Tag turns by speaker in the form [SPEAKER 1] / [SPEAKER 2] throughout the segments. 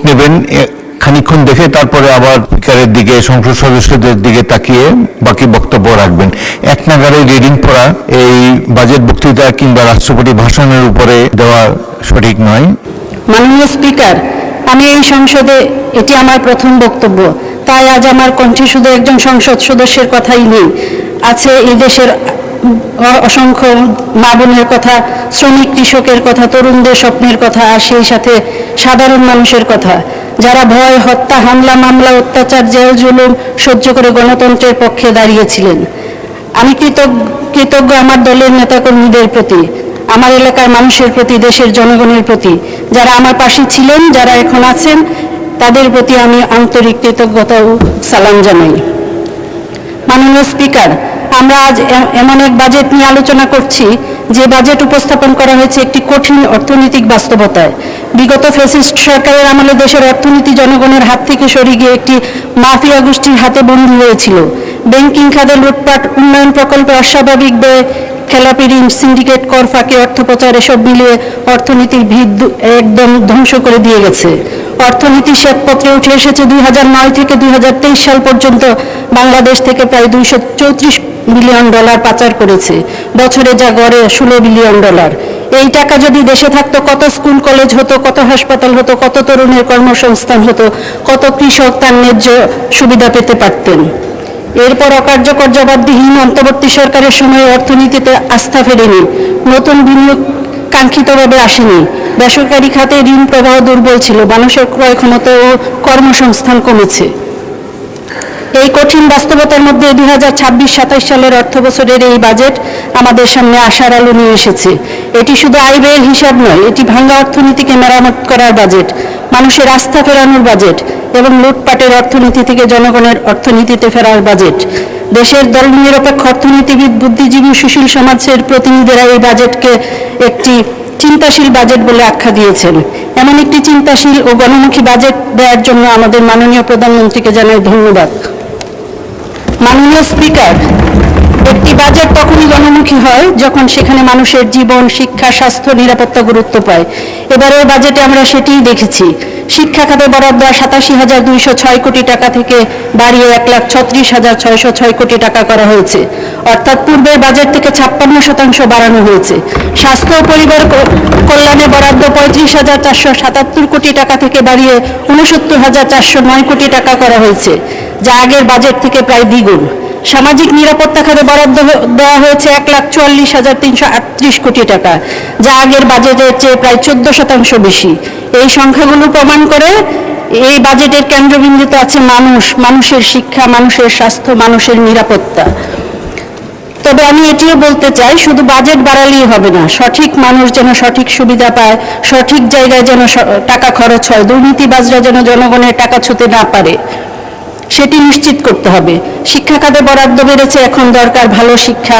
[SPEAKER 1] নেবেন, খানিকক্ষণ দেখে তারপরে আবার স্পিকারের দিকে, সংসদ সদস্যদের দিকে তাকিয়ে বাকি বক্তব্য রাখবেন। এক নাগারে রিডিং পড়া এই বাজেট বক্তৃতা কিংবা রাষ্ট্রপতি ভাষণের উপরে দেওয়া সঠিক নয়।
[SPEAKER 2] মাননীয় স্পিকার, আমি এই সংসদে এটি আমার প্রথম বক্তব্য, তাই আজ আমার কণ্ঠে শুধু একজন সংসদ সদস্যের কথাই নেই, আছে এই দেশের অসংখ্য মা বোনের কথা, শ্রমিক কৃষকের কথা, তরুণদের স্বপ্নের কথা, আর সেই সাথে সাধারণ মানুষের কথা, যারা ভয়, হত্যা, হামলা, মামলা, অত্যাচার, জেল জুলুম সহ্য করে গণতন্ত্রের পক্ষে দাঁড়িয়েছিলেন। আমি কৃতজ্ঞ আমার দলের নেতাকর্মীদের প্রতি, আমার এলাকার মানুষের প্রতি, দেশের জনগণের প্রতি, যারা আমার পাশে ছিলেন, যারা এখন আছেন, তাদের প্রতি আমি আন্তরিক কৃতজ্ঞতা ও সালাম জানাই। মাননীয় স্পিকার, আমরা আজ এমন এক বাজেট নিয়ে আলোচনা করছি যে বাজেট উপস্থাপন করা হয়েছে একটি কঠিন অর্থনৈতিক বাস্তবতায়। বিগত ফ্যাসিস্ট সরকারের আমলে দেশের অর্থনীতি জনগণের হাত থেকে সরে গিয়ে একটি মাফিয়া গোষ্ঠীর হাতে বন্দী হয়েছিল। ব্যাংকিং খাতে লুটপাট, উন্নয়ন প্রকল্পে অস্বাভাবিক ব্যয়, খেলাপি ঋণ, সিন্ডিকেট, কর ফাঁকি, অর্থ পাচার, এসব মিলিয়ে অর্থনীতির ভিত একদম ধ্বংস করে দিয়ে গেছে। অর্থনীতি শ্বেতপত্রে উঠে এসেছে 2009 থেকে 2023 সাল পর্যন্ত বাংলাদেশ থেকে প্রায় $234 বিলিয়ন পাচার করেছে, বছরে যা গড়ে $16 বিলিয়ন। এই টাকা যদি দেশে থাকতো, কত স্কুল কলেজ হতো, কত হাসপাতাল হতো, কত তরুণের কর্মসংস্থান হতো, কত কৃষক তার ন্যায্য সুবিধা পেতে পারতেন। এরপর অকার্যকর জবাবদিহীন অন্তর্বর্তী সরকারের সময়ে অর্থনীতিতে আস্থা ফেরেনি, নতুন বিনিয়োগ কাঙ্ক্ষিতভাবে আসেনি, বেসরকারি খাতে ঋণ প্রবাহ দুর্বল ছিল, মানুষের ক্রয় ক্ষমতা ও কর্মসংস্থান কমেছে। এই কঠিন বাস্তবতার মধ্যে 2026-27 সালের অর্থবছরের এই বাজেট আমাদের সামনে আশার আলো নিয়ে এসেছে। এটি শুধু আয় ব্যয়ের হিসাব নয়, এটি ভাঙা অর্থনীতিকে মেরামত করার বাজেট, মানুষের আস্থা ফেরানোর বাজেট এবং লুটপাটের অর্থনীতি থেকে জনগণের অর্থনীতিতে ফেরার বাজেট। দেশের দলনিরপেক্ষ অর্থনীতিবিদ, বুদ্ধিজীবী, সুশীল সমাজের প্রতিনিধিরা এই বাজেটকে একটি চিন্তাশীল বাজেট বলে আখ্যা দিয়েছেন। এমন একটি চিন্তাশীল ও গণমুখী বাজেট দেওয়ার জন্য আমাদের মাননীয় প্রধানমন্ত্রীকে জানাই ধন্যবাদ। মাননীয় স্পিকার, একটি বাজেট তখনই গণমুখী হয় যখন সেখানে মানুষের জীবন, শিক্ষা, স্বাস্থ্য, নিরাপত্তা গুরুত্ব পায়। এবারের বাজেটে আমরা সেটিই দেখেছি। শিক্ষা খাতে বরাদ্দ 87,206 কোটি টাকা থেকে বাড়িয়ে 1,36,606 কোটি টাকা করা হয়েছে, অর্থাৎ পূর্বের বাজেট থেকে 56% বাড়ানো হয়েছে। স্বাস্থ্য ও পরিবার কল্যাণে বরাদ্দ 35,477 কোটি টাকা থেকে বাড়িয়ে 69,409 কোটি টাকা করা হয়েছে, যা আগের বাজেট থেকে প্রায় দ্বিগুণ। সামাজিক নিরাপত্তা খাতে বরাদ্দ দেওয়া হয়েছে 1,44,338 কোটি টাকা, যা আগের বাজেটের চেয়ে প্রায় 14% বেশি। এই সংখ্যাগুলো প্রমাণ করে এই বাজেটের কেন্দ্রবিন্দুতে আছে মানুষ, মানুষের শিক্ষা, মানুষের স্বাস্থ্য, মানুষের নিরাপত্তা। তবে আমি এটিও বলতে চাই, শুধু বাজেট বাড়ালেই হবে না, সঠিক মানুষ যেন সঠিক সুবিধা পায়, সঠিক জায়গায় যেন টাকা খরচ হয়, দুর্নীতিবাজরা যেন জনগণের টাকা ছুঁতে না পারে, সেটি নিশ্চিত করতে হবে। শিক্ষা খাতে বরাদ্দ বেড়েছে, এখন দরকার ভালো শিক্ষা,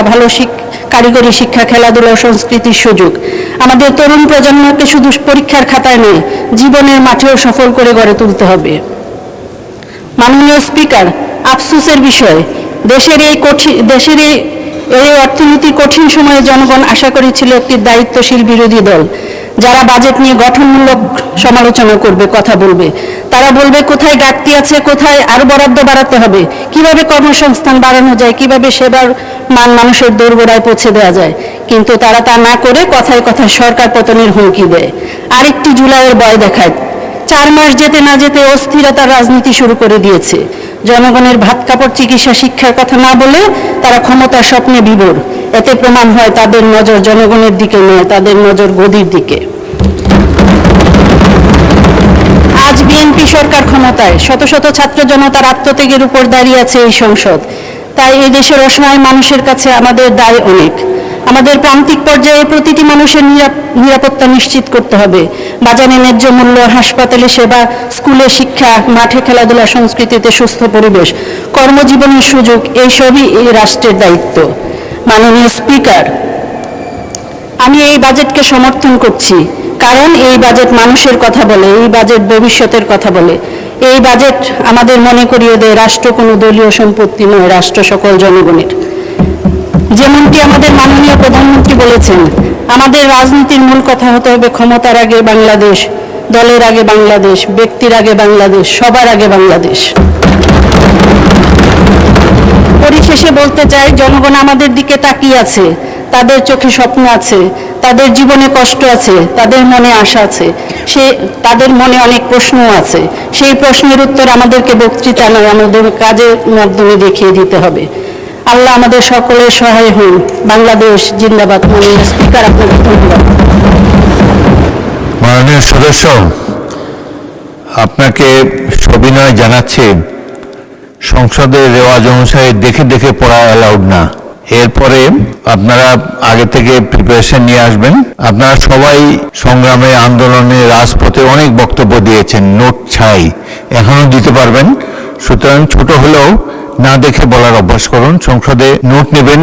[SPEAKER 2] কারিগরি শিক্ষা, খেলাধুলা, সংস্কৃতির সুযোগ। আমাদের তরুণ প্রজন্মকে শুধু পরীক্ষার খাতায় নয়, জীবনের মাঠেও সফল করে গড়ে তুলতে হবে। মাননীয় স্পিকার, আফসোসের বিষয়, দেশের এই অর্থনীতির কঠিন সময়ে জনগণ আশা করেছিল একটি দায়িত্বশীল বিরোধী দল, যারা বাজেট নিয়ে গঠনমূলক সমালোচনা করবে, কথা বলবে। তারা বলবে কোথায় ঘাটতি আছে, কোথায় আরো বরাদ্দ বাড়াতে হবে, কিভাবে কর্মসংস্থান বাড়ানো যায়, কিভাবে সেবার মান মানুষের দোরগোড়ায় পৌঁছে দেওয়া যায়। কিন্তু তারা তা না করে কথায় কথায় সরকার পতনের হুমকি দেয়, আরেকটি জুলাইয়ের ভয় দেখায়। 4 মাস যেতে না যেতে অস্থিরতার রাজনীতি শুরু করে দিয়েছে। জনগণের ভাত কাপড়, চিকিৎসা, শিক্ষার কথা না বলে তারা ক্ষমতার স্বপ্নে বিভোর। এতে প্রমাণ হয় তাদের নজর জনগণের দিকে নয়, তাদের নজর গদির দিকে। আজ বিএনপি সরকার ক্ষমতায়, শত শত ছাত্র জনতার আত্মত্যাগের উপর দাঁড়িয়ে আছে এই সংসদ। তাই এই দেশের অসহায় মানুষের কাছে আমাদের দায় অনেক। আমাদের প্রান্তিক পর্যায়ে প্রতিটি মানুষের নিরাপত্তা নিশ্চিত করতে হবে। বাজারে ন্যায্য মূল্য, হাসপাতালে সেবা, স্কুলে শিক্ষা, মাঠে খেলাধুলা, সংস্কৃতিতে সুস্থ পরিবেশ, কর্মজীবনের সুযোগ, এই সবই এই রাষ্ট্রের দায়িত্ব। মাননীয় স্পিকার, আমি এই বাজেটকে সমর্থন করছি, কারণ এই বাজেট মানুষের কথা বলে, এই বাজেট ভবিষ্যতের কথা বলে। এই বাজেট আমাদের মনে করিয়ে দেয় রাষ্ট্র কোনো দলীয় সম্পত্তি নয়, রাষ্ট্র সকল জনগণের। যেমনটি আমাদের মাননীয় প্রধানমন্ত্রী বলেছেন, আমাদের রাজনীতির মূল কথা হতে হবে ক্ষমতার আগে বাংলাদেশ, দলের আগে বাংলাদেশ, ব্যক্তির আগে বাংলাদেশ, সবার আগে বাংলাদেশ। পরিশেষে বলতে চাই, জনগণ আমাদের দিকে তাকিয়ে আছে, তাদের চোখে স্বপ্ন আছে, তাদের জীবনে কষ্ট আছে, তাদের মনে আশা আছে, তাদের মনে অনেক প্রশ্নও আছে। সেই প্রশ্নের উত্তর আমাদেরকে বক্তৃতা নয়, আমাদের কাজের মাধ্যমে দেখিয়ে দিতে হবে। আল্লাহ আমাদের সকলের সহায় হন। বাংলাদেশ জিন্দাবাদ। মাননীয় স্পিকার, আপনাকে ধন্যবাদ।
[SPEAKER 1] মাননীয় সদস্য, আপনাকে সবিনয় জানাচ্ছি, সংসদের রেওয়াজ অনুসারে দেখে দেখে পড়া অ্যালাউড না। এরপরে আপনারা আগে থেকে প্রিপারেশন নিয়ে আসবেন। আপনারা সবাই সংগ্রামে, আন্দোলনে, রাজপথে অনেক বক্তব্য দিয়েছেন, নোট ছাড়াই এখনো দিতে পারবেন। সুতরাং ছোট হলেও না দেখে বলার অভ্যাস করুন। সংসদে নোট নেবেন,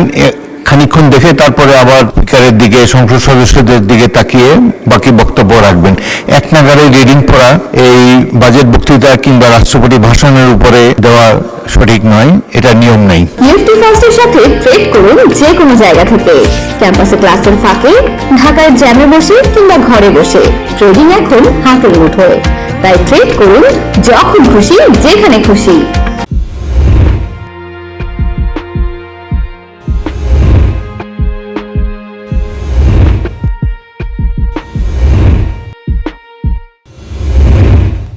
[SPEAKER 1] খানিকক্ষণ দেখে তারপরে আবার স্পিকারের দিকে, সংসদ সদস্যদের দিকে তাকিয়ে বাকি বক্তব্য রাখবেন। এক নাগারে রিডিং পড়া এই বাজেট বক্তৃতা কিংবা রাষ্ট্রপতি ভাষণের উপরে দেওয়া সঠিক নয়, এটা নিয়ম নেই।
[SPEAKER 3] নিফটি ফার্স্টের সাথে ট্রেড করুন যে কোনো জায়গা থেকে, ক্যাম্পাসে ক্লাসের ফাঁকে, ঢাকার জ্যামে বসে কিংবা ঘরে বসে। ট্রেডিং এখন হাতের মুঠোয়, তাই ট্রেড করুন যখন খুশি, যেখানে খুশি।